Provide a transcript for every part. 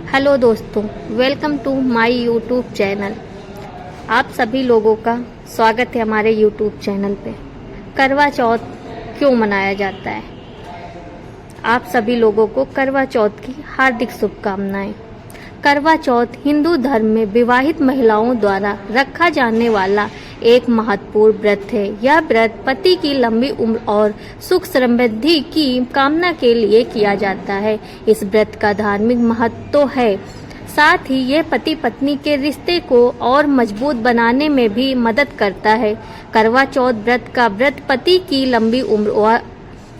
Hello दोस्तों, welcome to my YouTube channel. आप सभी लोगों का स्वागत है हमारे यूट्यूब चैनल पे। करवा चौथ क्यों मनाया जाता है? आप सभी लोगों को करवा चौथ की हार्दिक शुभकामनाएं। करवा चौथ हिंदू धर्म में विवाहित महिलाओं द्वारा रखा जाने वाला एक महत्वपूर्ण व्रत है। यह व्रत पति की लंबी उम्र और सुख समृद्धि की कामना के लिए किया जाता है। इस व्रत का धार्मिक महत्व तो है, साथ ही यह पति पत्नी के रिश्ते को और मजबूत बनाने में भी मदद करता है। करवा चौथ व्रत का व्रत पति की लंबी उम्र और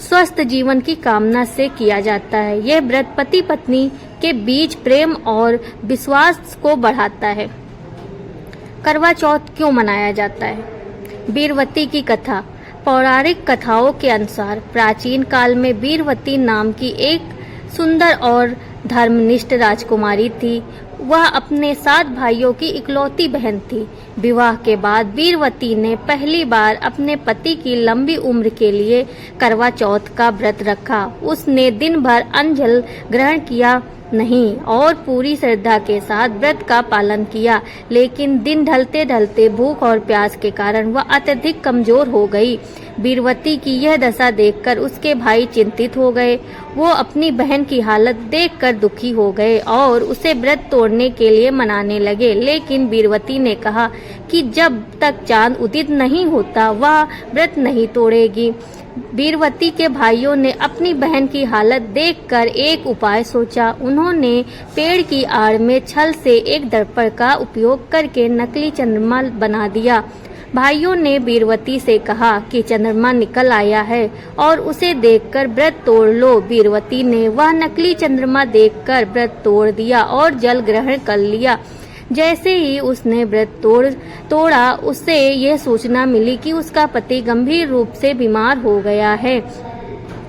स्वस्थ जीवन की कामना से किया जाता है। यह व्रत पति पत्नी के बीच प्रेम और विश्वास को बढ़ाता है। करवा चौथ क्यों मनाया जाता है? वीरवती की कथा। पौराणिक कथाओं के अनुसार प्राचीन काल में वीरवती नाम की एक सुंदर और धर्मनिष्ठ राजकुमारी थी। वह अपने 7 भाइयों की इकलौती बहन थी। विवाह के बाद वीरवती ने पहली बार अपने पति की लंबी उम्र के लिए करवा चौथ का व्रत रखा। उसने दिन भर अन्न जल ग्रहण किया नहीं और पूरी श्रद्धा के साथ व्रत का पालन किया, लेकिन दिन ढलते ढलते भूख और प्यास के कारण वह अत्यधिक कमजोर हो गई। वीरवती की यह दशा देखकर उसके भाई चिंतित हो गए। वो अपनी बहन की हालत देखकर दुखी हो गए और उसे व्रत तोड़ने के लिए मनाने लगे, लेकिन वीरवती ने कहा कि जब तक चांद उदित नहीं होता वह व्रत नहीं तोड़ेगी। वीरवती के भाइयों ने अपनी बहन की हालत देखकर एक उपाय सोचा। उन्होंने पेड़ की आड़ में छल से एक दर्पण का उपयोग करके नकली चंद्रमा बना दिया। भाइयों ने वीरवती से कहा कि चंद्रमा निकल आया है और उसे देखकर व्रत तोड़ लो। वीरवती ने वह नकली चंद्रमा देखकर व्रत तोड़ दिया और जल ग्रहण कर लिया। जैसे ही उसने व्रत तोड़ा उसे यह सूचना मिली कि उसका पति गंभीर रूप से बीमार हो गया है।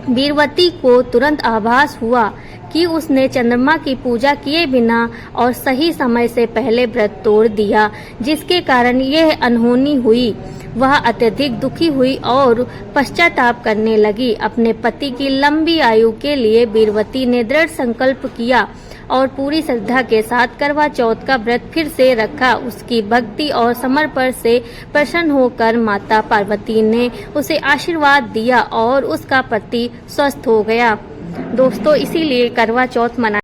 वीरवती को तुरंत आभास हुआ कि उसने चंद्रमा की पूजा किए बिना और सही समय से पहले व्रत तोड़ दिया, जिसके कारण यह अनहोनी हुई। वह अत्यधिक दुखी हुई और पश्चाताप करने लगी। अपने पति की लंबी आयु के लिए वीरवती ने दृढ़ संकल्प किया और पूरी श्रद्धा के साथ करवा चौथ का व्रत फिर से रखा। उसकी भक्ति और समर्पण से प्रसन्न होकर माता पार्वती ने उसे आशीर्वाद दिया और उसका पति स्वस्थ हो गया। दोस्तों, इसीलिए करवा चौथ मनाया